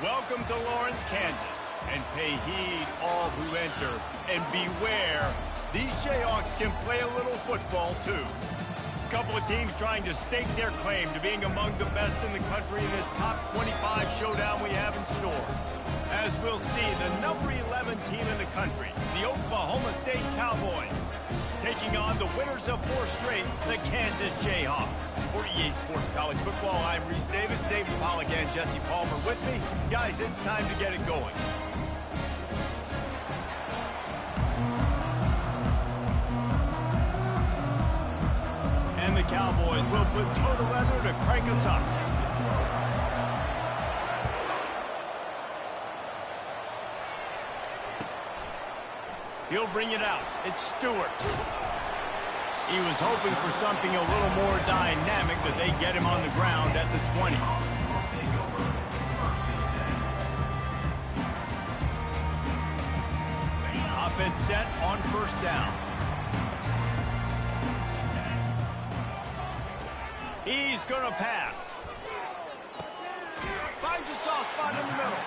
Welcome to Lawrence, Kansas, and pay heed all who enter, and beware, these Jayhawks can play a little football too. A couple of teams trying to stake their claim to being among the best in the country in this top 25 showdown we have in store. As we'll see, the number 11 team in the country, the Oklahoma State Cowboys, taking on the winners of 4 straight, the Kansas Jayhawks. For EA Sports College Football, I'm Reese Davis, David Pollack, and Jesse Palmer with me. Guys, it's time to get it going. And the Cowboys will put toe to leather to crank us up. He'll bring it out. It's Stewart. He was hoping for something a little more dynamic, but they get him on the ground at the 20. Offense set on first down. He's going to pass. Finds a soft spot in the middle.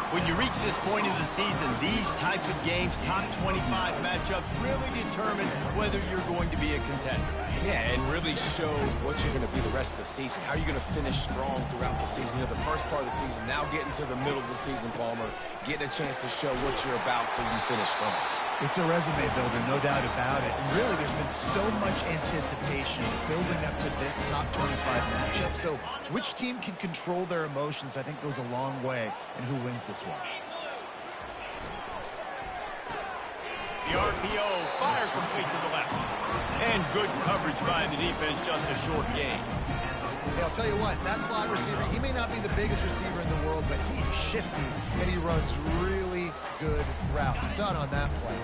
When you reach this point in the season, these types of games, top 25 matchups, really determine whether you're going to be a contender. Yeah, and really show what you're going to be the rest of the season. How are you going to finish strong throughout the season? You know, the first part of the season, now getting to the middle of the season, Palmer, getting a chance to show what you're about so you can finish strong. It's a resume builder, no doubt about it. And really, there's been so much anticipation building up to this top 25 matchup. So which team can control their emotions, I think, goes a long way in who wins this one. The RPO, fire complete to the left. And good coverage by the defense, just a short gain. Hey, I'll tell you what, that slot receiver, he may not be the biggest receiver in the world, but he is shifty, and he runs really good routes. You saw it on that play.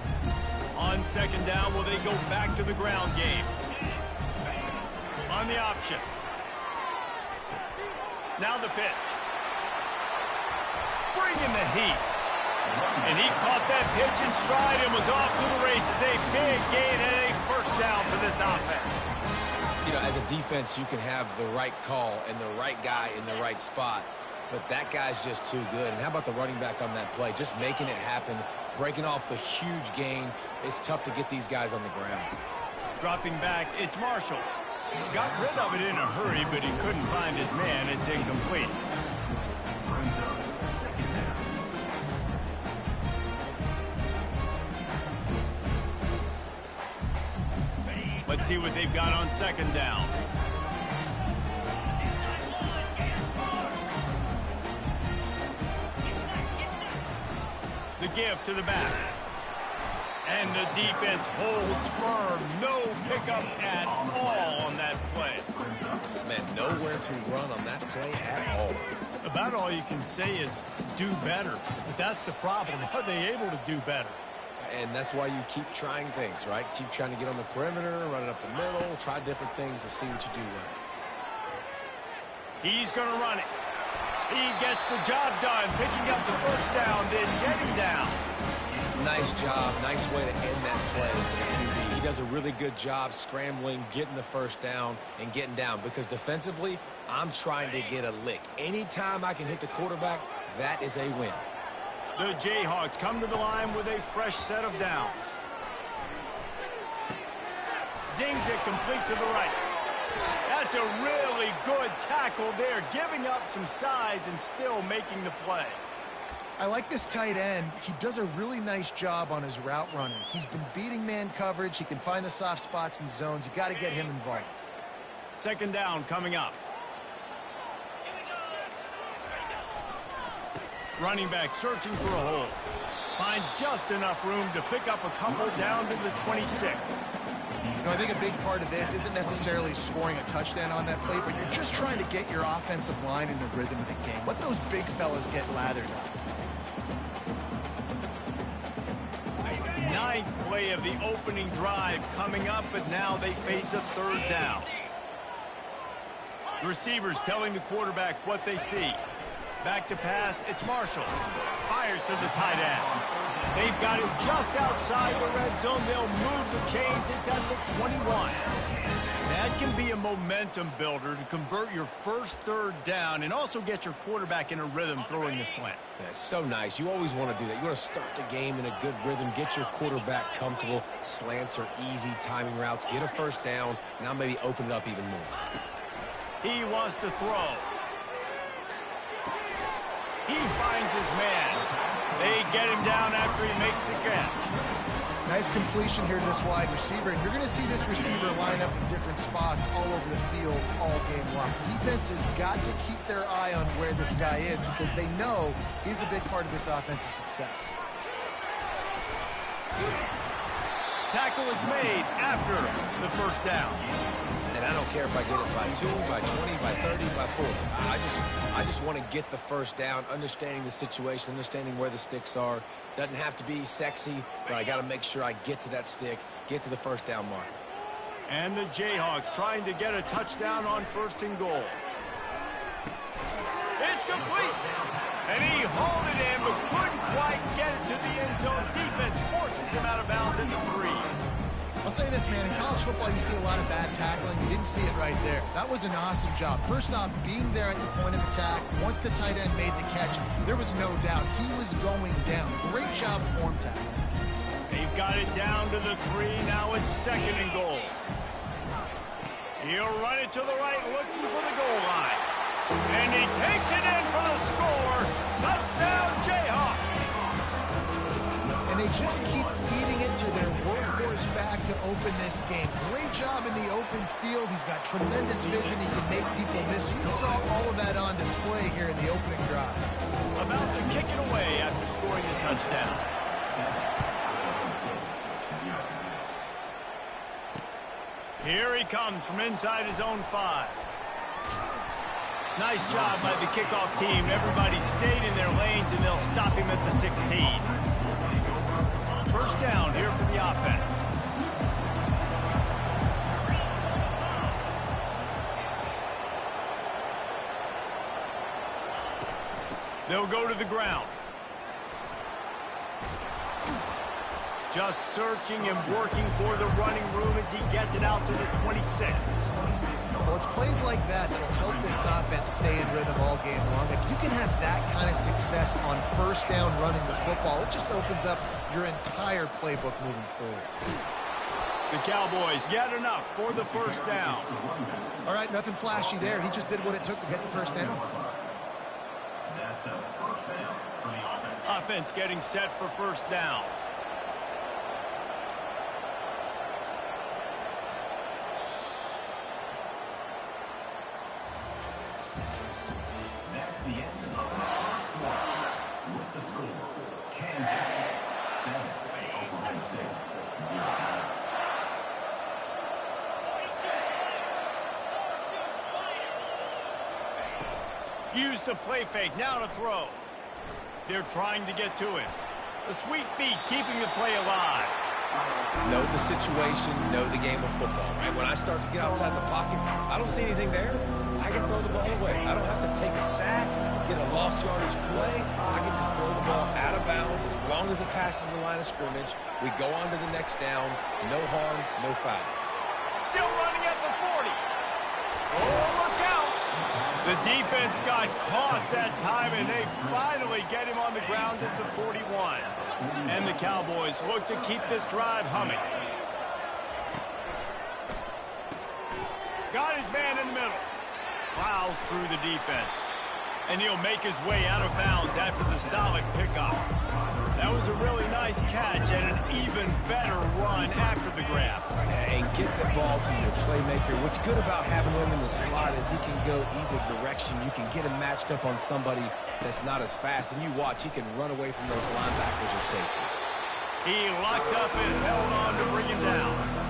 On second down, will they go back to the ground game? On the option. Now the pitch. Bringing the heat. And he caught that pitch in stride and was off to the races. A big gain and a first down for this offense. You know, as a defense, you can have the right call and the right guy in the right spot, but that guy's just too good. And how about the running back on that play? Just making it happen, breaking off the huge gain. It's tough to get these guys on the ground. Dropping back, it's Marshall. Got rid of it in a hurry, but he couldn't find his man. It's incomplete. Let's see what they've got on second down. The give to the back. And the defense holds firm. No pickup at all on that play. Man, nowhere to run on that play at all. About all you can say is do better. But that's the problem. Are they able to do better? And that's why you keep trying things, right? Keep trying to get on the perimeter, run it up the middle, try different things to see what you do well. He's going to run it. He gets the job done, picking up the first down, then getting down. Nice job. Nice way to end that play for the QB. He does a really good job scrambling, getting the first down, and getting down. Because defensively, I'm trying to get a lick. Anytime I can hit the quarterback, that is a win. The Jayhawks come to the line with a fresh set of downs. Zings it complete to the right. That's a really good tackle there, giving up some size and still making the play. I like this tight end. He does a really nice job on his route running. He's been beating man coverage. He can find the soft spots and zones. You got to get him involved. Second down coming up. Running back searching for a hole. Finds just enough room to pick up a couple down to the 26. You know, I think a big part of this isn't necessarily scoring a touchdown on that play, but you're just trying to get your offensive line in the rhythm of the game. Let those big fellas get lathered up. Ninth play of the opening drive coming up, but now they face a third down. The receivers telling the quarterback what they see. Back to pass, it's Marshall. Fires to the tight end. They've got it just outside the red zone. They'll move the chains. It's at the 21. That can be a momentum builder to convert your first third down and also get your quarterback in a rhythm throwing the slant. That's so nice. You always want to do that. You want to start the game in a good rhythm, get your quarterback comfortable. Slants are easy, timing routes, get a first down, now maybe open it up even more. He wants to throw. He finds his man. They get him down after he makes the catch. Nice completion here to this wide receiver, and you're going to see this receiver line up in different spots all over the field all game long. Defense has got to keep their eye on where this guy is because they know he's a big part of this offensive success. Tackle is made after the first down. And I don't care if I get it by 2, by 20, by 30, by 40. I just want to get the first down, understanding the situation, understanding where the sticks are. Doesn't have to be sexy, but I got to make sure I get to that stick, get to the first down mark. And the Jayhawks trying to get a touchdown on first and goal. It's complete. And he hauled it in, but couldn't quite get it to the end zone. Defense forces him out of bounds at the 3. I'll say this, man, in college football, you see a lot of bad tackling. You didn't see it right there. That was an awesome job. First off, being there at the point of attack. Once the tight end made the catch, there was no doubt he was going down. Great job form tackle. They've got it down to the 3. Now it's second and goal. He'll run it to the right, looking for the goal line. And he takes it in for the score. Touchdown, Jayhawks. And they just keep feeding it to their workhorse back to open this game. Great job in the open field. He's got tremendous vision. He can make people miss. You saw all of that on display here in the opening drive. About to kick it away after scoring the touchdown. Here he comes from inside his own 5. Nice job by the kickoff team. Everybody stayed in their lanes, and they'll stop him at the 16. First down here for the offense. They'll go to the ground. Just searching and working for the running room as he gets it out to the 26. Well, it's plays like that that'll help this offense stay in rhythm all game long. If you can have that kind of success on first down running the football, it just opens up your entire playbook moving forward. The Cowboys get enough for the first down. All right, nothing flashy there. He just did what it took to get the first down. Offense getting set for first down. The end of the first quarter with the score, Kansas 7, Oklahoma State 0. Use the play fake, now to throw. They're trying to get to him. The sweet feet keeping the play alive. Know the situation, know the game of football, right? When I start to get outside the pocket, I don't see anything there. I can throw the ball away. I don't have to take a sack, get a lost yardage play. I can just throw the ball out of bounds as long as it passes the line of scrimmage. We go on to the next down. No harm, no foul. Still running at the 40. Oh, look out. The defense got caught that time, and they finally get him on the ground at the 41. And the Cowboys look to keep this drive humming. Got his man in the middle. Plows through the defense. And he'll make his way out of bounds after the solid pickup. That was a really nice catch and an even better run after the grab. And get the ball to your playmaker. What's good about having him in the slot is he can go either direction. You can get him matched up on somebody that's not as fast. And you watch, he can run away from those linebackers or safeties. He locked up and held on to bring him down.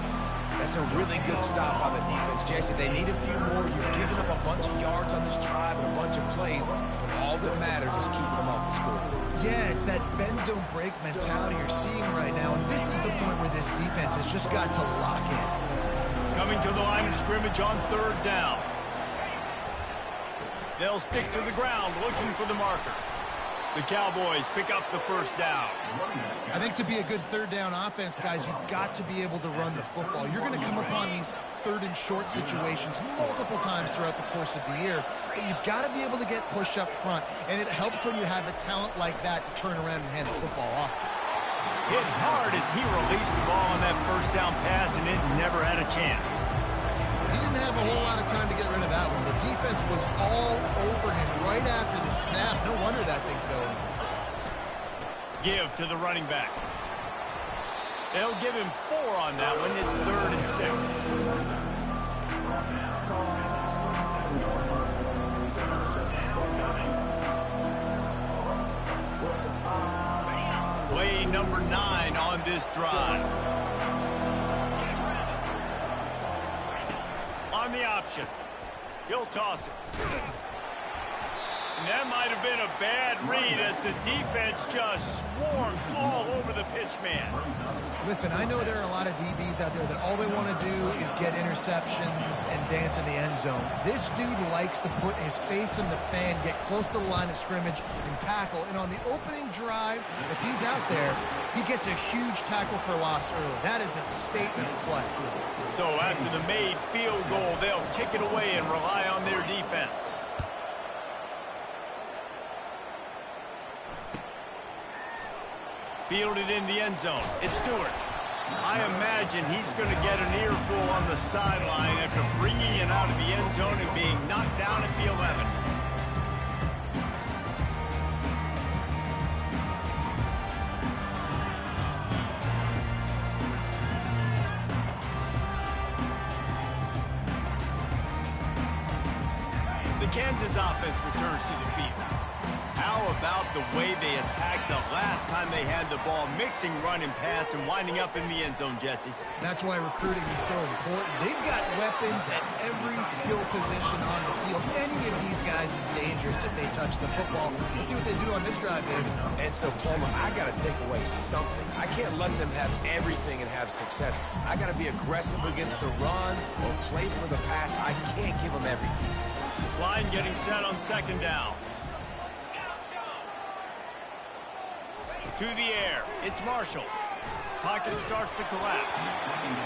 That's a really good stop by the defense, Jesse. They need a few more. You've given up a bunch of yards on this drive and a bunch of plays, but all that matters is keeping them off the score. Yeah, it's that bend, don't break mentality you're seeing right now, and this is the point where this defense has just got to lock in. Coming to the line of scrimmage on third down. They'll stick to the ground looking for the marker. The Cowboys pick up the first down. I think to be a good third down offense, guys, you've got to be able to run the football. You're going to come upon these third and short situations multiple times throughout the course of the year, but you've got to be able to get push up front, and it helps when you have a talent like that to turn around and hand the football off to. Hit hard as he released the ball on that first down pass, and it never had a chance. He didn't have a whole lot of time to get rid of that one. The defense was all over him right after the snap. No wonder that thing fell in. Give to the running back. They'll give him 4 on that one. It's 3rd and 6. Play number 9 on this drive. On the option. He'll toss it. And that might have been a bad read as the defense just swarms all over the pitch man. Listen, I know there are a lot of DBs out there that all they want to do is get interceptions and dance in the end zone. This dude likes to put his face in the fan, get close to the line of scrimmage, and tackle. And on the opening drive, if he's out there, he gets a huge tackle for loss early. That is a statement play. So after the made field goal, they'll kick it away and rely on their defense. Fielded in the end zone. It's Stewart. I imagine he's going to get an earful on the sideline after bringing it out of the end zone and being knocked down at the 11. The Kansas offense returns to the field. How about the way they attacked the last time they had the ball, mixing run and pass and winding up in the end zone, Jesse? That's why recruiting is so important. They've got weapons at every skill position on the field. Any of these guys is dangerous if they touch the football. Let's see what they do on this drive, David. And so, Palmer, I got to take away something. I can't let them have everything and have success. I got to be aggressive against the run or play for the pass. I can't give them everything. Line getting set on 2nd down. To the air. It's Marshall. Pocket starts to collapse.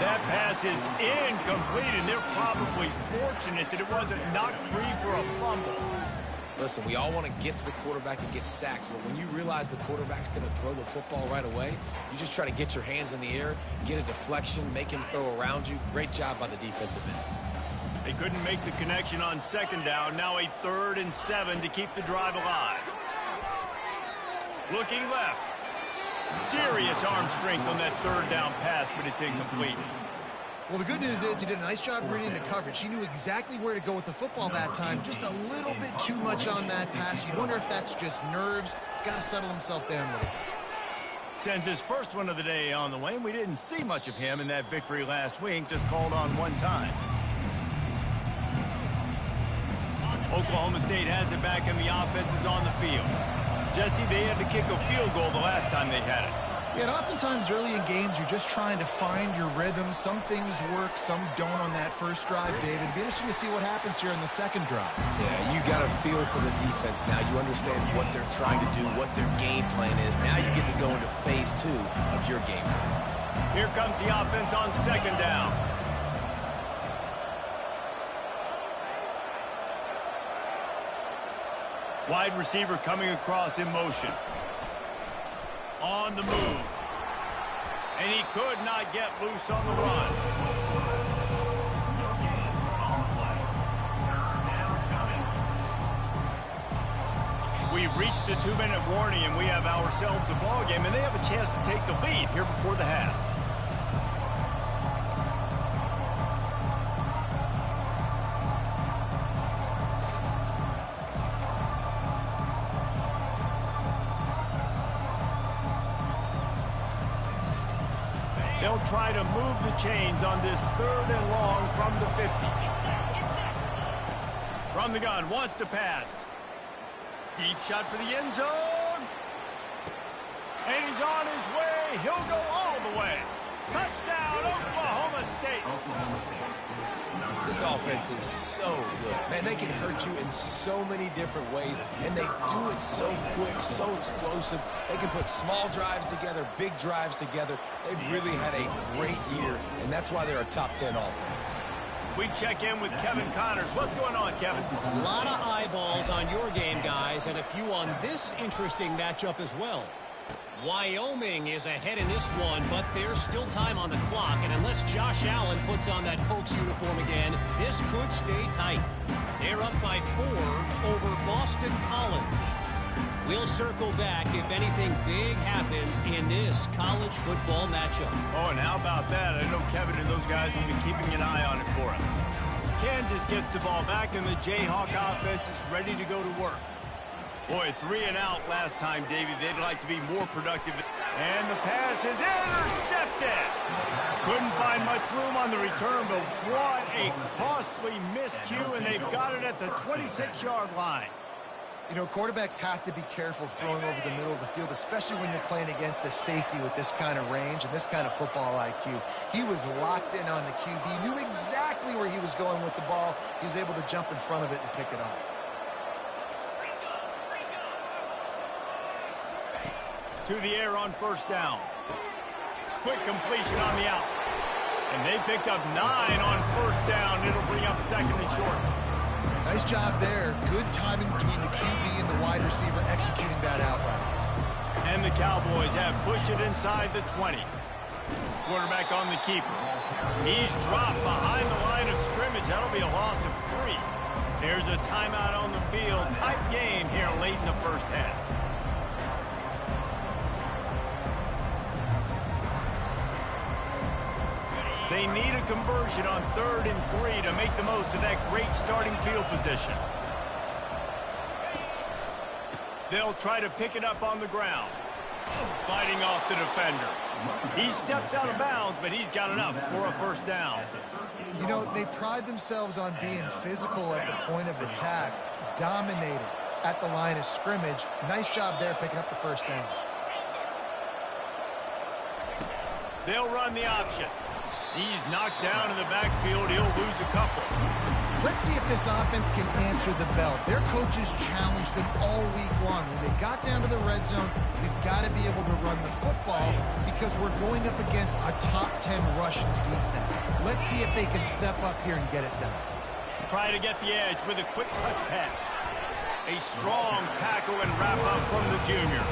That pass is incomplete, and they're probably fortunate that it wasn't knocked free for a fumble. Listen, we all want to get to the quarterback and get sacks, but when you realize the quarterback's going to throw the football right away, you just try to get your hands in the air, get a deflection, make him throw around you. Great job by the defensive end. They couldn't make the connection on 2nd down. Now a 3rd and 7 to keep the drive alive. Looking left. Serious arm strength on that 3rd down pass, but it's incomplete. Well, the good news is he did a nice job reading the coverage. He knew exactly where to go with the football that time. Just a little bit too much on that pass. You wonder if that's just nerves. He's got to settle himself down a little. Sends his first one of the day on the way. We didn't see much of him in that victory last week. Just called on one time. Oklahoma State has it back, and the offense is on the field. Jesse, they had to kick a field goal the last time they had it. Yeah, and oftentimes early in games, you're just trying to find your rhythm. Some things work, some don't on that first drive, David. It'd be interesting to see what happens here in the second drive. Yeah, you got a feel for the defense now. You understand what they're trying to do, what their game plan is. Now you get to go into phase 2 of your game plan. Here comes the offense on 2nd down. Wide receiver coming across in motion. On the move. And he could not get loose on the run. We've reached the 2-minute warning, and we have ourselves a ball game, and they have a chance to take the lead here before the half. They'll try to move the chains on this 3rd and long from the 50. From the gun, wants to pass. Deep shot for the end zone. And he's on his way. He'll go all the way. Touchdown, Oklahoma State. Oklahoma State. This offense is so good. Man, they can hurt you in so many different ways, and they do it so quick, so explosive. They can put small drives together, big drives together. They've really had a great year, and that's why they're a top 10 offense. We check in with Kevin Connors. What's going on, Kevin? A lot of eyeballs on your game, guys, and a few on this interesting matchup as well. Wyoming is ahead in this one, but there's still time on the clock, and unless Josh Allen puts on that Pokes uniform again, this could stay tight. They're up by 4 over Boston College. We'll circle back if anything big happens in this college football matchup. Oh, and how about that? I know Kevin and those guys will be keeping an eye on it for us. Kansas gets the ball back, and the Jayhawk offense is ready to go to work. Boy, 3 and out last time, Davey. They'd like to be more productive. And the pass is intercepted. Couldn't find much room on the return, but what a costly miscue, and they've got it at the 26-yard line. You know, quarterbacks have to be careful throwing over the middle of the field, especially when you're playing against a safety with this kind of range and this kind of football IQ. He was locked in on the QB, knew exactly where he was going with the ball. He was able to jump in front of it and pick it up. To the air on first down. Quick completion on the out. And they picked up 9 on first down. It'll bring up second and short. Nice job there. Good timing between the QB and the wide receiver executing that out route. And the Cowboys have pushed it inside the 20. Quarterback on the keeper. He's dropped behind the line of scrimmage. That'll be a loss of 3. There's a timeout on the field. Tight game here late in the first half. They need a conversion on 3rd and 3 to make the most of that great starting field position. They'll try to pick it up on the ground. Fighting off the defender. He steps out of bounds, but he's got enough for a first down. You know, they pride themselves on being physical at the point of attack, dominating at the line of scrimmage. Nice job there picking up the first down. They'll run the option. He's knocked down in the backfield. He'll lose a couple. Let's see if this offense can answer the bell. Their coaches challenged them all week long. When they got down to the red zone, we've got to be able to run the football because we're going up against a top 10 rushing defense. Let's see if they can step up here and get it done. Try to get the edge with a quick touch pass. A strong tackle and wrap up from the junior.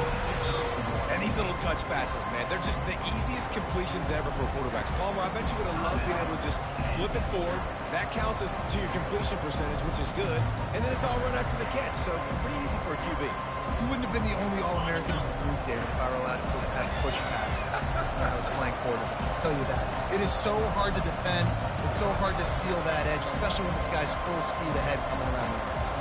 And these little touch passes, man, they're just the easiest completions ever for quarterbacks. Palmer, I bet you would have loved being able to just flip it forward. That counts as to your completion percentage, which is good. And then it's all run after the catch, so pretty easy for a QB. You wouldn't have been the only All-American in this booth, David, if I were allowed to push passes when I was playing quarterback. I'll tell you that. It is so hard to defend. It's so hard to seal that edge, especially when this guy's full speed ahead coming around the inside.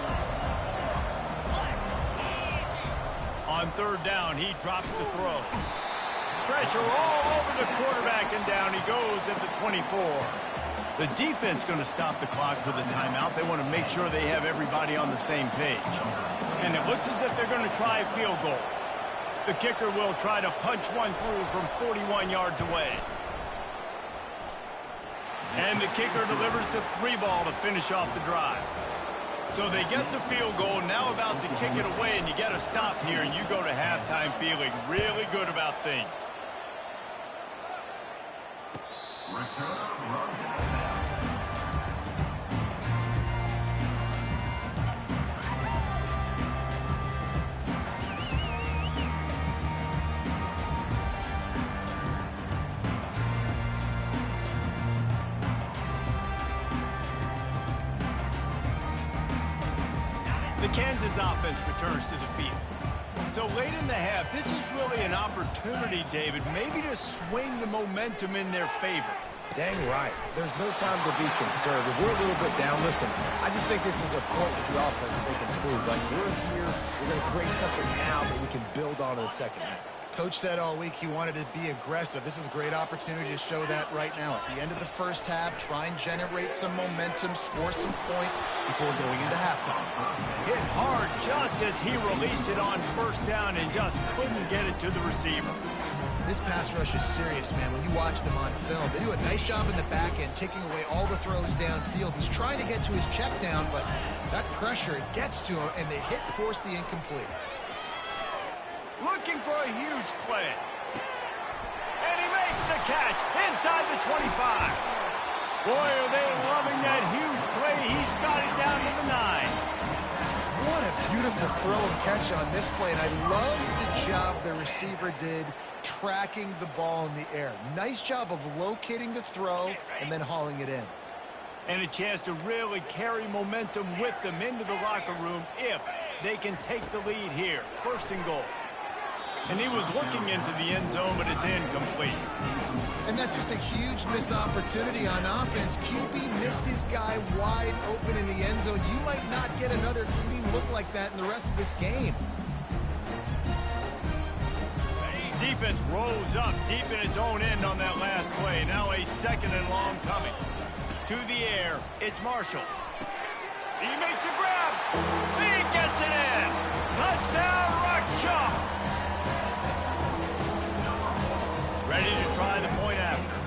On 3rd down, he drops the throw. Pressure all over the quarterback, and down he goes at the 24. The defense going to stop the clock with a timeout. They want to make sure they have everybody on the same page. And it looks as if they're going to try a field goal. The kicker will try to punch one through from 41 yards away. And the kicker delivers the 3-ball to finish off the drive. So they get the field goal, now about to kick it away, and you get a stop here, and you go to halftime feeling really good about things. The Kansas offense returns to the field. So late in the half, this is really an opportunity, David, maybe to swing the momentum in their favor. Dang right. There's no time to be concerned. If we're a little bit down, listen, I just think this is a point with the offense that they can prove. Like, we're here, we're going to create something now that we can build on in the second half. Coach said all week he wanted to be aggressive. This is a great opportunity to show that right now. At the end of the first half, try and generate some momentum, score some points before going into halftime. Hit hard just as he released it on first down and just couldn't get it to the receiver. This pass rush is serious, man. When you watch them on film, they do a nice job in the back end, taking away all the throws downfield. He's trying to get to his check down, but that pressure gets to him, and the hit forced the incomplete. Looking for a huge play. And he makes the catch inside the 25. Boy, are they loving that huge play. He's got it down to the 9. What a beautiful throw and catch on this play, and I love the job the receiver did tracking the ball in the air. Nice job of locating the throw and then hauling it in. And a chance to really carry momentum with them into the locker room if they can take the lead here. 1st and goal. And he was looking into the end zone, but it's incomplete. And that's just a huge missed opportunity on offense. QB missed his guy wide open in the end zone. You might not get another clean look like that in the rest of this game. Defense rose up deep in its own end on that last play. Now a 2nd and long coming. To the air, it's Marshall. He makes a grab. He gets it in. Touchdown, Rock Chalk. Ready to try the point after.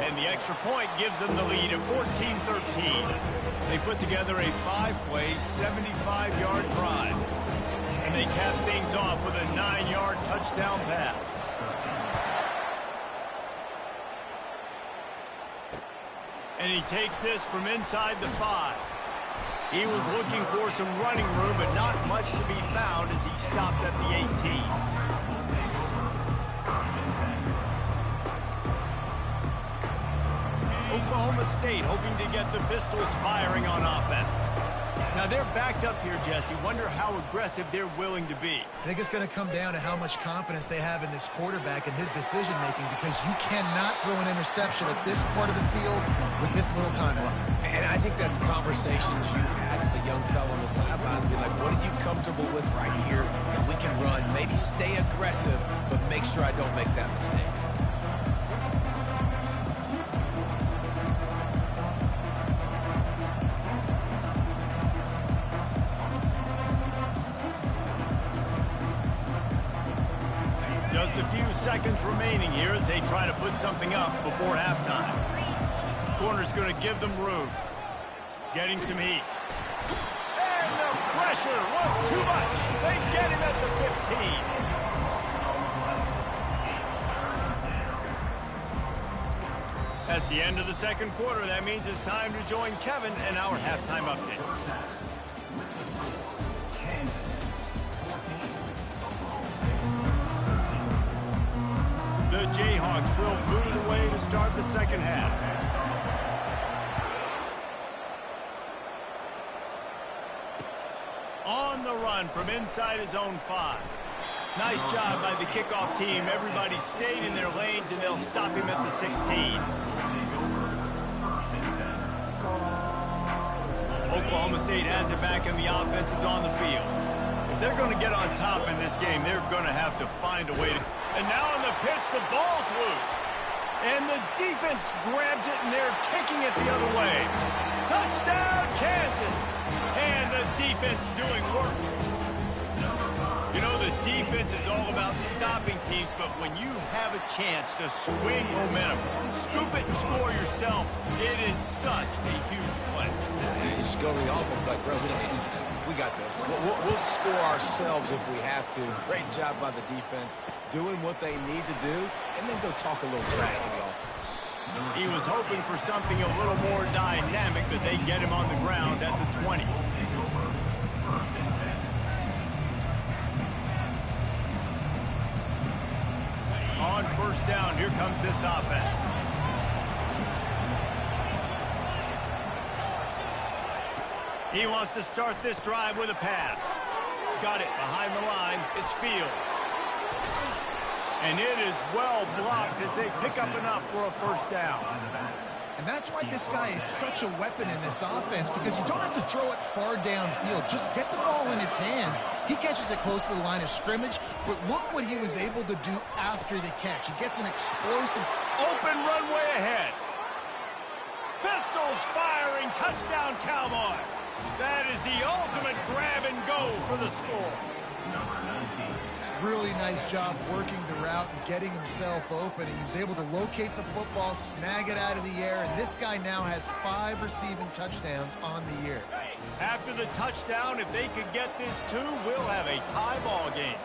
And the extra point gives them the lead at 14-13. They put together a 5-play, 75-yard drive. And they cap things off with a 9-yard touchdown pass. And he takes this from inside the 5. He was looking for some running room, but not much to be found as he stopped at the 18. Oklahoma State hoping to get the Pistols firing on offense. Now they're backed up here, Jesse. Wonder how aggressive they're willing to be. I think it's going to come down to how much confidence they have in this quarterback and his decision-making, because you cannot throw an interception at this part of the field with this little time left. And I think that's conversations you've had with the young fellow on the sideline. Be like, what are you comfortable with right here that we can run? Maybe stay aggressive, but make sure I don't make that mistake. Just a few seconds remaining here as they try to put something up before halftime. Corner's going to give them room. Getting some heat. And the pressure was too much. They get him at the 15. That's the end of the 2nd quarter. That means it's time to join Kevin and our halftime update. The Jayhawks will boot it away to start the 2nd half. On the run from inside his own 5. Nice job by the kickoff team. Everybody stayed in their lanes, and they'll stop him at the 16. Oklahoma State has it back, and the offense is on the field. If they're going to get on top in this game, they're going to have to find a way to... And now on the pitch, the ball's loose. And the defense grabs it, and they're taking it the other way. Touchdown, Kansas! And the defense doing work. You know, the defense is all about stopping teams, but when you have a chance to swing momentum, scoop it and score yourself, it is such a huge play. You just go to the offense like, bro, we don't need to do that. We got this. We'll score ourselves if we have to. Great job by the defense, doing what they need to do, and then go talk a little trash to the offense. He was hoping for something a little more dynamic, but they get him on the ground at the 20. On 1st down, here comes this offense. He wants to start this drive with a pass. Got it behind the line. It's Fields. And it is well blocked as they pick up enough for a 1st down. And that's why this guy is such a weapon in this offense, because you don't have to throw it far downfield. Just get the ball in his hands. He catches it close to the line of scrimmage, but look what he was able to do after the catch. He gets an explosive... Open runway ahead. Pistols firing. Touchdown, Cowboys. That is the ultimate grab and go for the score. Number 19. Really nice job working the route and getting himself open. He was able to locate the football, snag it out of the air, and this guy now has 5 receiving touchdowns on the year. After the touchdown, if they could get this too, we'll have a tie ball game.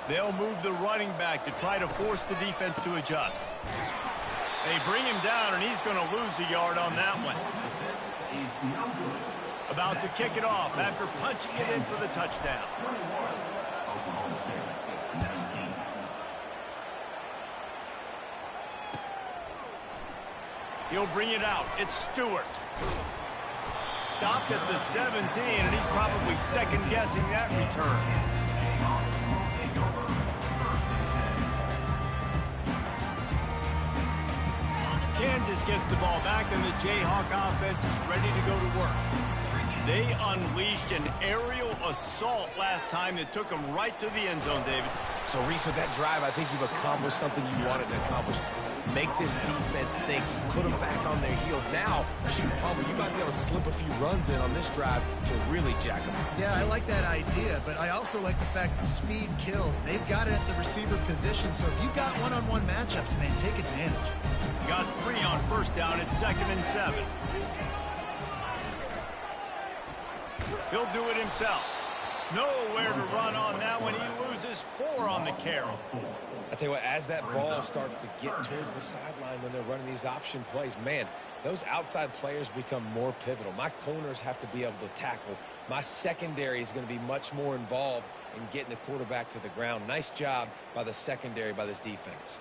They'll move the running back to try to force the defense to adjust. They bring him down, and he's going to lose a yard on that one. About to kick it off after punching it in for the touchdown. Oklahoma State, 19. He'll bring it out. It's Stewart. Stopped at the 17, and he's probably second-guessing that return. Kansas gets the ball back, and the Jayhawk offense is ready to go to work. They unleashed an aerial assault last time that took them right to the end zone, David. So, Reese, with that drive, I think you've accomplished something you wanted to accomplish. Make this defense think, put them back on their heels. Now, shoot, Palmer, you might be able to slip a few runs in on this drive to really jack them up. Yeah, I like that idea, but I also like the fact that speed kills. They've got it at the receiver position, so if you've got one-on-one matchups, man, take advantage. Got 3 on first down at 2nd and 7. He'll do it himself. Nowhere to run on that one. He loses 4 on the carry. I tell you what, as that ball starts to get towards the sideline when they're running these option plays, man, those outside players become more pivotal. My corners have to be able to tackle. My secondary is going to be much more involved in getting the quarterback to the ground. Nice job by the secondary, by this defense.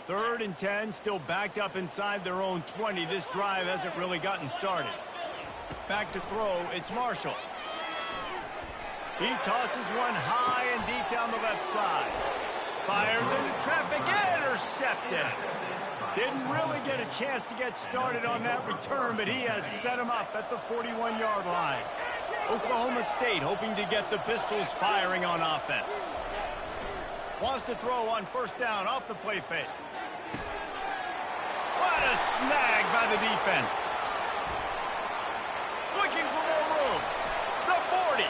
Third and 10, still backed up inside their own 20. This drive hasn't really gotten started. Back to throw, it's Marshall. He tosses one high and deep down the left side. Fires into traffic, intercepted. Didn't really get a chance to get started on that return, but he has set him up at the 41-yard line. Oklahoma State hoping to get the Pistols firing on offense. Wants to throw on first down off the play fake. What a snag by the defense. Looking for more room. The 40.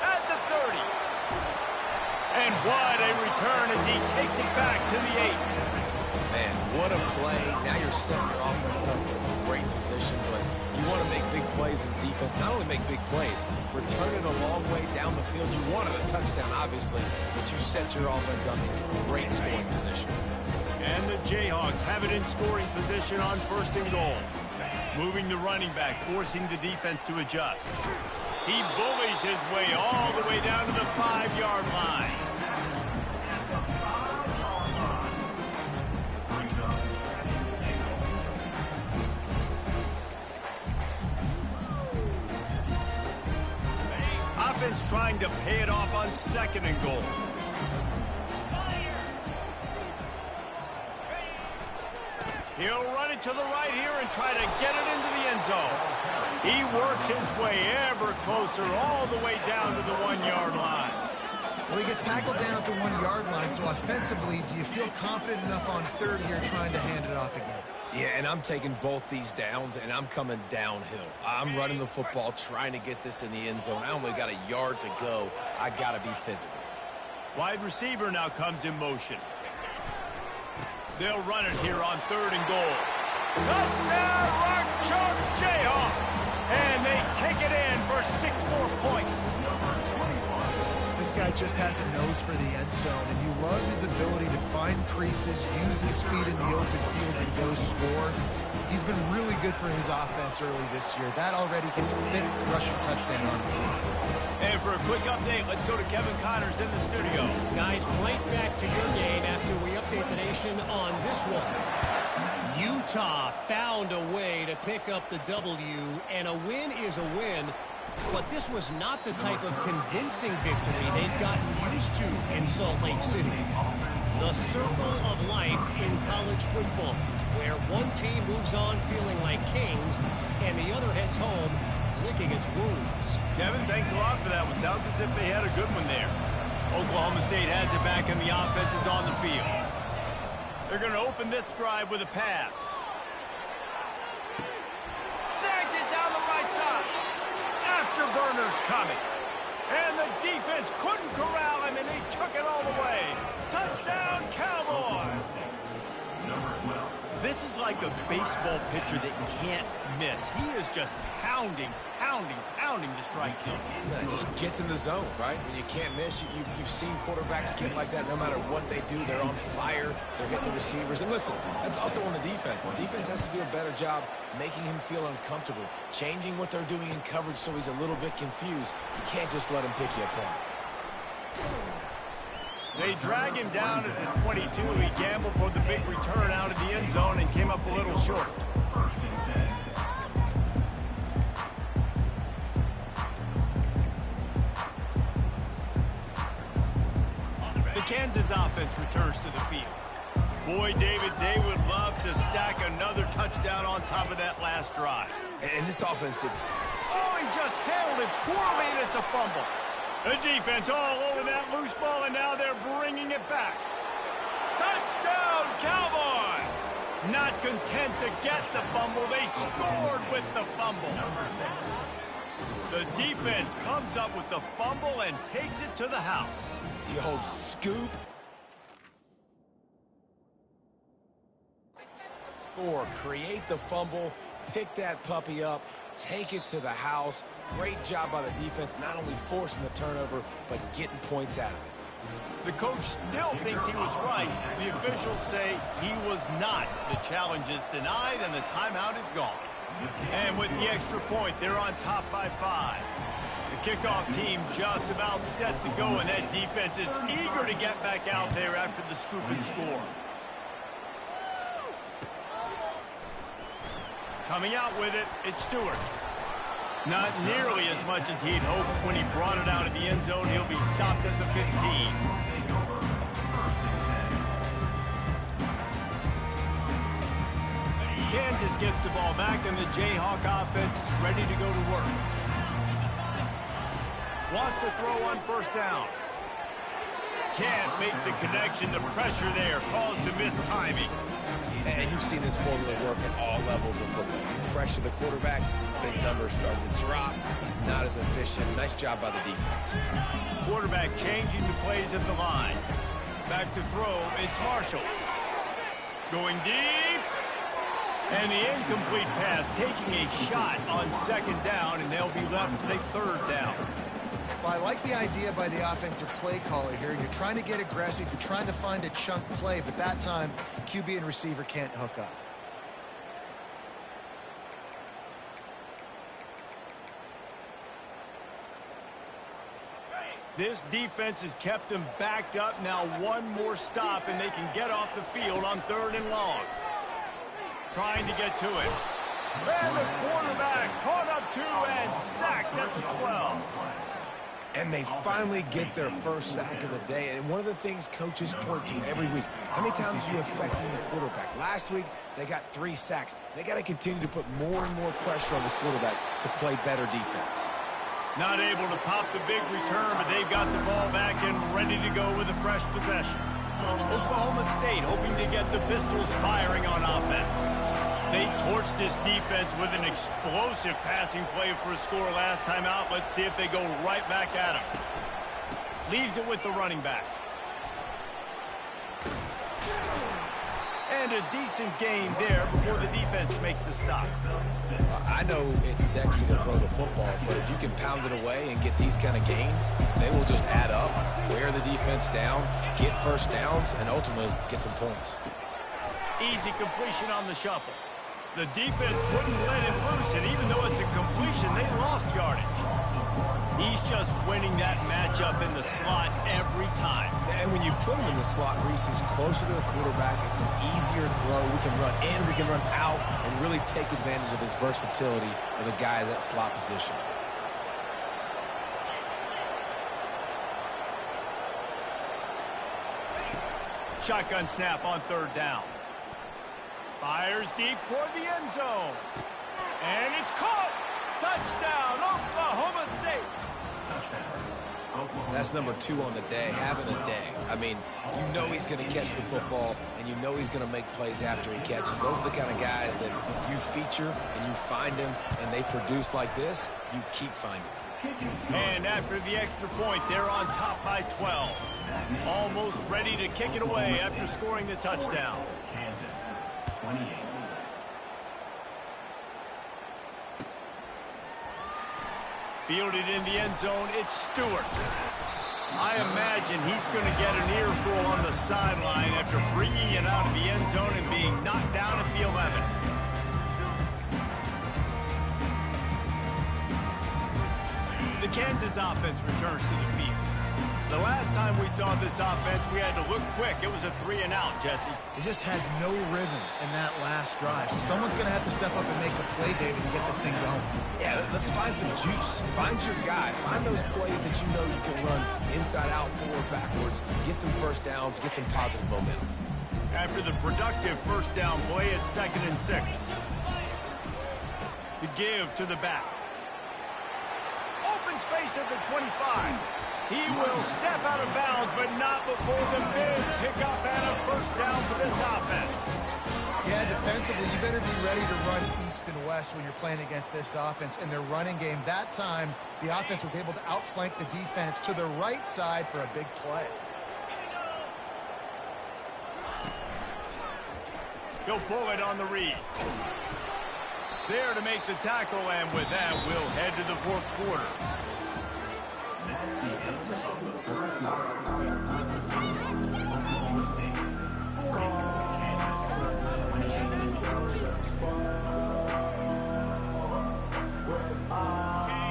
At the 30. And what a return as he takes it back to the 8. Man, what a play. Now you're setting your offense up in a great position, but you want to make big plays as a defense. Not only make big plays, return it a long way down the field. You wanted a touchdown, obviously, but you set your offense up in a great scoring position. And the Jayhawks have it in scoring position on 1st and goal. Moving the running back, forcing the defense to adjust. He bullies his way all the way down to the 5-yard line. Offense trying to pay it off on 2nd and goal. He'll run it to the right here and try to get it into the end zone. He works his way ever closer all the way down to the 1-yard line. Well, he gets tackled down at the 1-yard line, so offensively, do you feel confident enough on 3rd here trying to hand it off again? Yeah, and I'm taking both these downs, and I'm coming downhill. I'm running the football, trying to get this in the end zone. I only got a yard to go. I got to be physical. Wide receiver now comes in motion. They'll run it here on 3rd and goal. Touchdown, Rock Chalk Jayhawk! And they take it in for 6 more points. This guy just has a nose for the end zone, and you love his ability to find creases, use his speed in the open field, and go score. He's been really good for his offense early this year. That already his 5th rushing touchdown on the season. And for a quick update, let's go to Kevin Connors in the studio. Guys, right back to your game after we update the nation on this one. Utah found a way to pick up the W, and a win is a win. But this was not the type of convincing victory they've gotten used to in Salt Lake City. The circle of life in college football, where one team moves on feeling like kings, and the other heads home licking its wounds. Kevin, thanks a lot for that one. Sounds as if they had a good one there. Oklahoma State has it back, and the offense is on the field. They're going to open this drive with a pass. afterburners coming. And the defense couldn't corral him, and they took it all the way. Touchdown, Cowboys! This is like a baseball pitcher that can't miss. He is just pounding the strike zone. Yeah, it just gets in the zone, right? When you can't miss, you've seen quarterbacks get like that no matter what they do. They're on fire. They're hitting the receivers. And listen, that's also on the defense. The defense has to do a better job making him feel uncomfortable, changing what they're doing in coverage so he's a little bit confused. You can't just let him pick you apart. They drag him down at the 22. He gambled for the big return out of the end zone and came up a little short. The Kansas offense returns to the field. Boy, David, they would love to stack another touchdown on top of that last drive. And this offense did... Oh, he just handled it poorly, and it's a fumble. The defense all over that loose ball, and now they're bringing it back. Touchdown, Cowboys! Not content to get the fumble, they scored with the fumble. The defense comes up with the fumble and takes it to the house. The old scoop. Score, create the fumble, pick that puppy up, take it to the house. Great job by the defense, not only forcing the turnover, but getting points out of it. The coach still thinks he was right. The officials say he was not. The challenge is denied, and the timeout is gone. And with the extra point, they're on top by 5. The kickoff team just about set to go, and that defense is eager to get back out there after the scoop and score. Coming out with it, it's Stewart. Not nearly as much as he'd hoped when he brought it out of the end zone. He'll be stopped at the 15. Kansas gets the ball back, and the Jayhawk offense is ready to go to work. Wants to throw on first down. Can't make the connection. The pressure there caused the missed timing. And you've seen this formula work at all levels of football. You pressure the quarterback, his numbers start to drop. He's not as efficient. Nice job by the defense. Quarterback changing the plays at the line. Back to throw, it's Marshall. Going deep. And the incomplete pass, taking a shot on second down, and they'll be left with a third down. Well, I like the idea by the offensive play caller here. You're trying to get aggressive. You're trying to find a chunk play, but that time, QB and receiver can't hook up. This defense has kept them backed up. Now one more stop, and they can get off the field on 3rd and long. Trying to get to it. And the quarterback caught up to and sacked at the 12. And they finally get their first sack of the day. And one of the things coaches point to every week, how many times are you affecting the quarterback? Last week, they got 3 sacks. They got to continue to put more and more pressure on the quarterback to play better defense. Not able to pop the big return, but they've got the ball back and ready to go with a fresh possession. Oklahoma State hoping to get the Pistols firing on offense. They torched this defense with an explosive passing play for a score last time out. Let's see if they go right back at him. Leaves it with the running back. And a decent gain there before the defense makes the stop. I know it's sexy to throw the football, but if you can pound it away and get these kind of gains, they will just add up, wear the defense down, get first downs, and ultimately get some points. Easy completion on the shuffle. The defense wouldn't let him loose, and even though it's a completion, they lost yardage. He's just winning that matchup in the slot every time. And when you put him in the slot, Reese is closer to the quarterback. It's an easier throw. We can run in, we can run out, and really take advantage of his versatility of the guy in that slot position. Shotgun snap on 3rd down. Fires deep toward the end zone. And it's caught! Touchdown, Oklahoma State! That's number 2 on the day, having a day. I mean, you know he's going to catch the football, and you know he's going to make plays after he catches. Those are the kind of guys that you feature, and you find them, and they produce like this, you keep finding them. And after the extra point, they're on top by 12. Almost ready to kick it away after scoring the touchdown. Kansas, 28. Fielded in the end zone, it's Stewart. I imagine he's going to get an earful on the sideline after bringing it out of the end zone and being knocked down at the 11. The Kansas offense returns to the field. The last time we saw this offense, we had to look quick. It was a 3-and-out, Jesse. They just had no rhythm in that last drive. So someone's going to have to step up and make a play, David, and get this thing going. Yeah, let's find some juice. Find your guy. Find those plays that you know you can run inside out, forward, backwards. Get some first downs. Get some positive momentum. After the productive first down play, it's 2nd and 6. The give to the back. Open space at the 25. He will step out of bounds, but not before the big pickup and a first down for this offense. Yeah, defensively, you better be ready to run east and west when you're playing against this offense. In their running game, that time, the offense was able to outflank the defense to the right side for a big play. He'll pull it on the read. There to make the tackle, and with that, we'll head to the fourth quarter. That's the end of the first quarter. Oklahoma State, 40, Kansas, 28.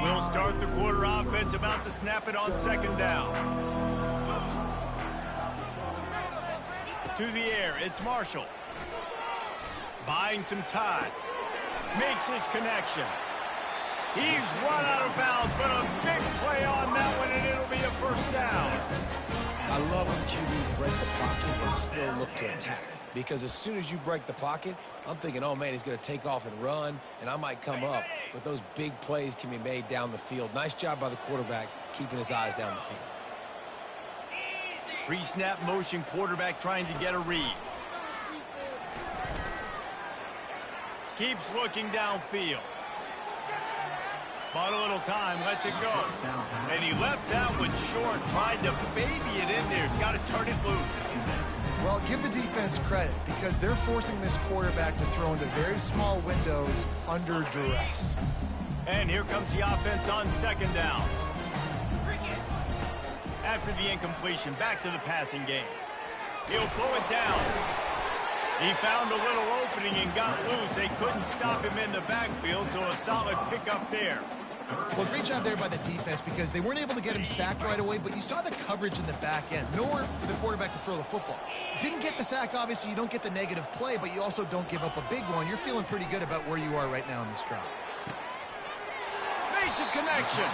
We'll start the quarter offense, about to snap it on 2nd down. To the air, it's Marshall. Buying some time. Makes his connection. He's run out of bounds, but a big play on that one, and it'll be a first down. I love when QBs break the pocket and still look to attack. Because as soon as you break the pocket, I'm thinking, oh, man, he's going to take off and run, and I might come up. But those big plays can be made down the field. Nice job by the quarterback keeping his eyes down the field. Pre-snap motion quarterback trying to get a read. Keeps looking downfield. Bought a little time, lets it go. And he left that one short, tried to baby it in there. He's got to turn it loose. Well, give the defense credit because they're forcing this quarterback to throw into very small windows under duress. And here comes the offense on 2nd down. After the incompletion, back to the passing game. He'll pull it down. He found a little opening and got loose. They couldn't stop him in the backfield, so a solid pickup there. Well, great job there by the defense because they weren't able to get him sacked right away, but you saw the coverage in the back end. Nowhere for the quarterback to throw the football. Didn't get the sack, obviously. You don't get the negative play, but you also don't give up a big one. You're feeling pretty good about where you are right now in this drive. Makes a connection.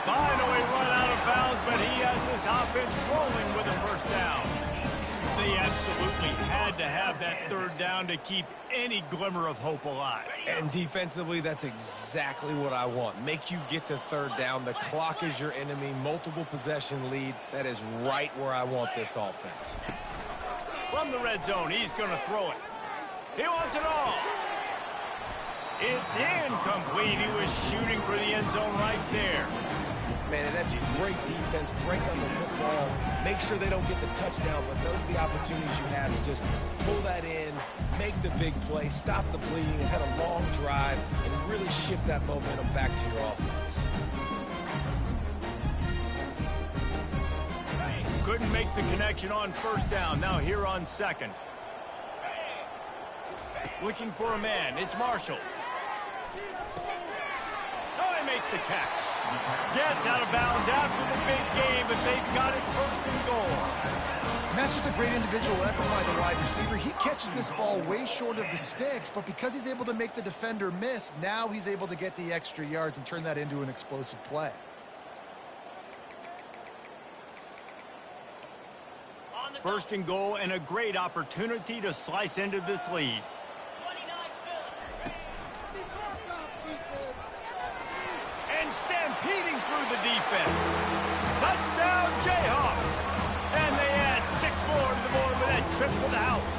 Finally run out of bounds, but he has this offense rolling with a first down. They absolutely had to have that 3rd down to keep any glimmer of hope alive. And defensively, that's exactly what I want. Make you get to 3rd down. The clock is your enemy. Multiple possession lead. That is right where I want this offense. From the red zone, he's going to throw it. He wants it all. It's incomplete. He was shooting for the end zone right there. Man, and that's great defense. Break on the football. Make sure they don't get the touchdown, but those are the opportunities you have to just pull that in, make the big play, stop the bleeding, and have a long drive, and really shift that momentum back to your offense. Couldn't make the connection on 1st down. Now here on 2nd. Looking for a man. It's Marshall. Oh, he makes the catch. Gets out of bounds after the big game, but they've got it 1st and goal. And that's just a great individual effort by the wide receiver. He catches this ball way short of the sticks, but because he's able to make the defender miss, now he's able to get the extra yards and turn that into an explosive play. First and goal, and a great opportunity to slice into this lead. And stampeding through the defense. Touchdown, Jayhawks! And they add 6 more to the board with that trip to the house.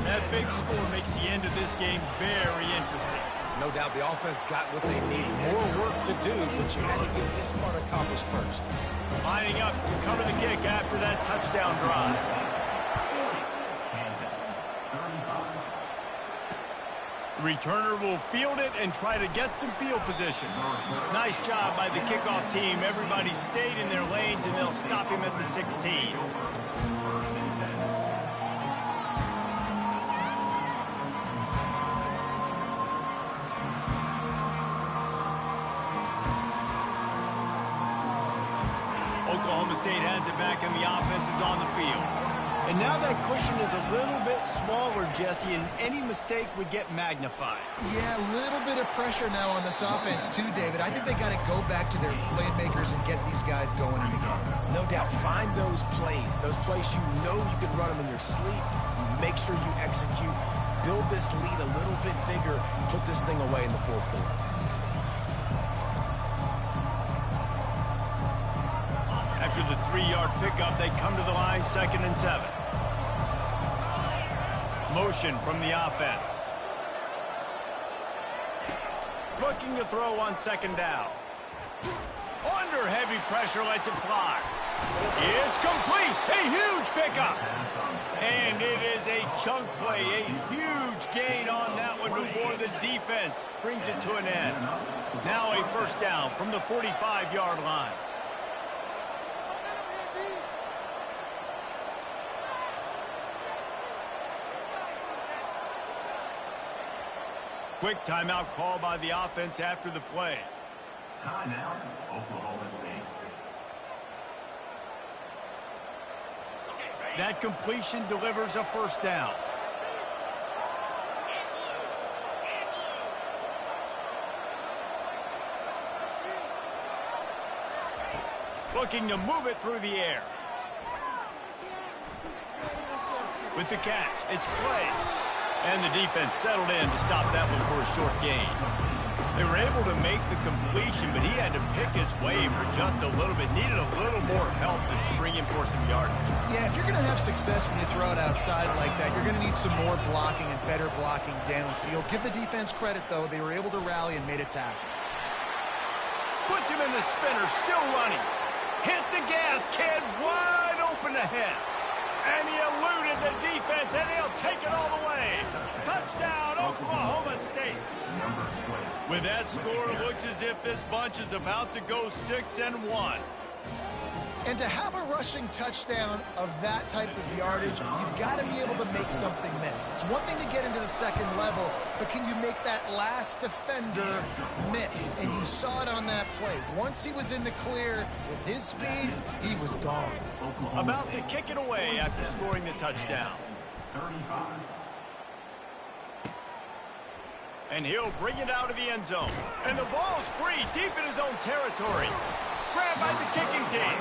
That big score makes the end of this game very interesting. No doubt the offense got what they needed. More work to do, but you had to get this part accomplished first. Lining up to cover the kick after that touchdown drive. Kansas, 35. The returner will field it and try to get some field position. Nice job by the kickoff team. Everybody stayed in their lanes, and they'll stop him at the 16. Oklahoma State has it back, and the offense is on the field. And now that cushion is a little bit smaller, Jesse, and any mistake would get magnified. Yeah, a little bit of pressure now on this offense too, David. I think they got to go back to their playmakers and get these guys going in the game. No doubt, find those plays you know you can run them in your sleep. You make sure you execute, build this lead a little bit bigger, put this thing away in the fourth quarter. After the 3-yard pickup, they come to the line, 2nd and 7. Motion from the offense. Looking to throw on 2nd down. Under heavy pressure, lets it fly. It's complete. A huge pickup. And it is a chunk play. A huge gain on that one before the defense brings it to an end. Now a 1st down from the 45-yard line. Quick timeout call by the offense after the play. Timeout, Oklahoma State. That completion delivers a 1st down. Looking to move it through the air. With the catch, it's Clay. And the defense settled in to stop that one for a short gain. They were able to make the completion, but he had to pick his way for just a little bit. Needed a little more help to spring him for some yardage. Yeah, if you're going to have success when you throw it outside like that, you're going to need some more blocking and better blocking downfield. Give the defense credit, though. They were able to rally and made a tackle. Puts him in the spinner, still running. Hit the gas, kid, wide open ahead. And he eluded the defense, and he'll take it all the way. Touchdown, Oklahoma State. With that score, it looks as if this bunch is about to go 6-1. And to have a rushing touchdown of that type of yardage, you've got to be able to make something miss. It's one thing to get into the 2nd level, but can you make that last defender miss? And you saw it on that play. Once he was in the clear with his speed, he was gone. About to kick it away after scoring the touchdown. 35. And he'll bring it out of the end zone. And the ball's free, deep in his own territory. Grabbed by the kicking team.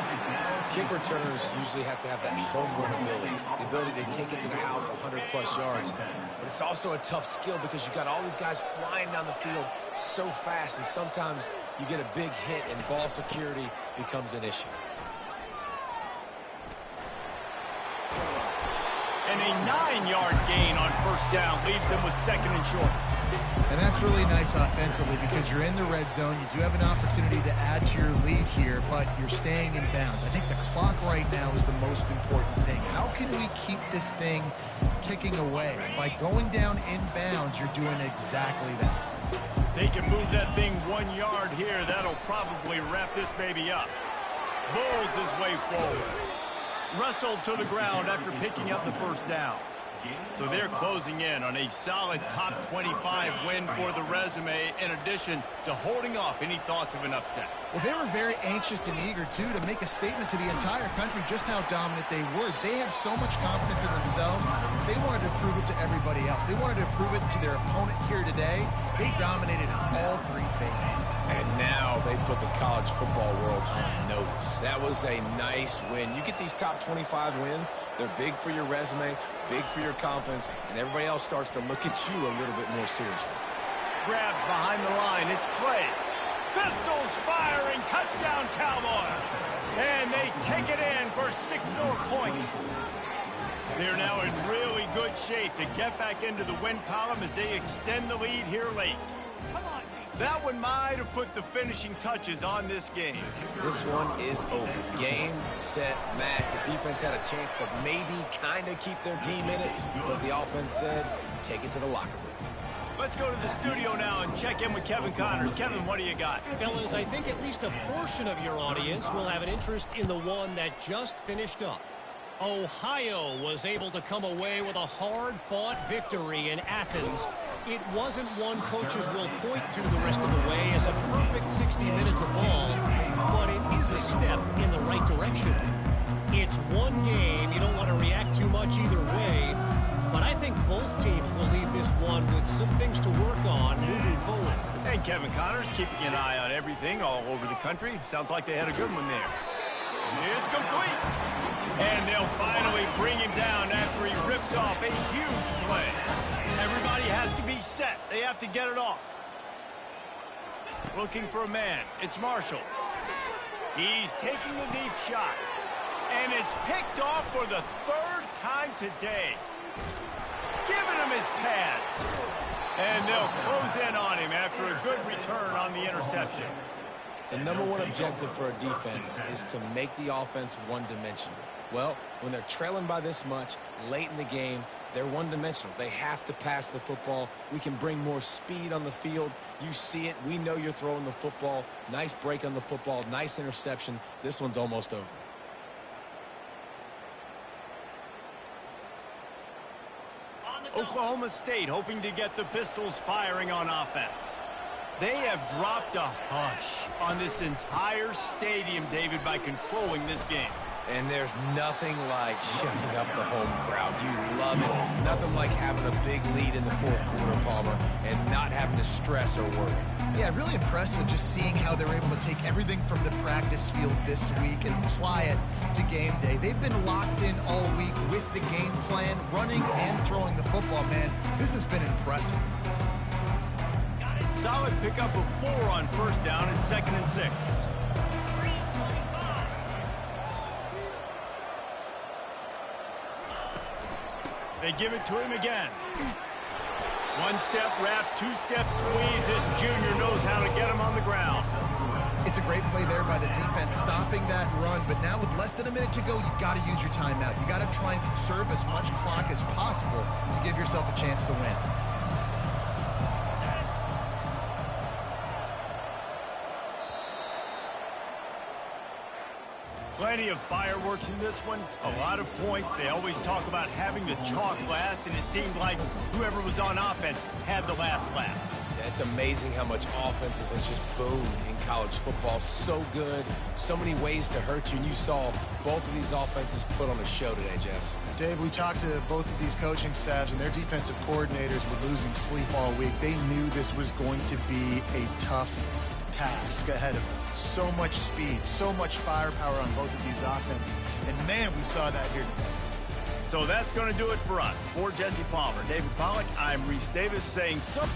Kick returners usually have to have that home run ability, the ability to take it to the house 100-plus yards. But it's also a tough skill because you've got all these guys flying down the field so fast, and sometimes you get a big hit and ball security becomes an issue. And a 9-yard gain on 1st down leaves them with 2nd and short. And that's really nice offensively because you're in the red zone. You do have an opportunity to add to your lead here, but you're staying in bounds. I think the clock right now is the most important thing. How can we keep this thing ticking away? By going down in bounds, you're doing exactly that. If they can move that thing 1 yard here, that'll probably wrap this baby up. Bulls his way forward. Wrestled to the ground after picking up the 1st down. So they're closing in on a solid top 25 win for the resume, in addition to holding off any thoughts of an upset. Well, they were very anxious and eager, too, to make a statement to the entire country just how dominant they were. They have so much confidence in themselves, but they wanted to prove it to everybody else. They wanted to prove it to their opponent here today. They dominated in all 3 phases. And now they put the college football world on notice. That was a nice win. You get these top 25 wins, they're big for your resume, big for your confidence, and everybody else starts to look at you a little bit more seriously. Grabbed behind the line, it's Clay. Pistols firing, touchdown Cowboy. And they take it in for 6 more points. They're now in really good shape to get back into the win column as they extend the lead here late. That one might have put the finishing touches on this game. This one is over. Game, set, match. The defense had a chance to maybe kind of keep their team in it, but the offense said, take it to the locker room. Let's go to the studio now and check in with Kevin Connors. Kevin, what do you got? Fellas, I think at least a portion of your audience will have an interest in the one that just finished up. Ohio was able to come away with a hard-fought victory in Athens. It wasn't one coaches will point to the rest of the way as a perfect 60 minutes of ball, but it is a step in the right direction. It's one game. You don't want to react too much either way, but I think both teams will leave this one with some things to work on moving forward. And Kevin Connors keeping an eye on everything all over the country. Sounds like they had a good one there. It's complete. And they'll finally bring him down after he rips off a huge play. Everybody has to be set. They have to get it off. Looking for a man. It's Marshall. He's taking the deep shot. And it's picked off for the third time today. Giving him his pads. And they'll close in on him after a good return on the interception. The number one objective for a defense is to make the offense one-dimensional. Well, when they're trailing by this much late in the game, they're one-dimensional. They have to pass the football. We can bring more speed on the field. You see it. We know you're throwing the football. Nice break on the football. Nice interception. This one's almost over. Oklahoma State hoping to get the Pistols firing on offense. They have dropped a hush on this entire stadium, David, by controlling this game. And there's nothing like shutting up the home crowd. You love it. Nothing like having a big lead in the fourth quarter, Palmer, and not having to stress or worry. Yeah, really impressive just seeing how they're able to take everything from the practice field this week and apply it to game day. They've been locked in all week with the game plan, running and throwing the football, man. This has been impressive. Solid pickup of 4 on first down and 2nd and 6. They give it to him again. One-step wrap, two-step squeeze. This junior knows how to get him on the ground. It's a great play there by the defense, stopping that run. But now with less than a minute to go, you've got to use your timeout. You got to try and conserve as much clock as possible to give yourself a chance to win. Plenty of fireworks in this one, a lot of points. They always talk about having the chalk last, and it seemed like whoever was on offense had the last laugh. Yeah, it's amazing how much offense has just boomed in college football. So good, so many ways to hurt you, and you saw both of these offenses put on a show today, Jess. Dave, we talked to both of these coaching staffs, and their defensive coordinators were losing sleep all week. They knew this was going to be a tough task ahead of them. So much speed, so much firepower on both of these offenses. And, man, we saw that here today. So that's going to do it for us. For Jesse Palmer, David Pollack, I'm Reese Davis saying so.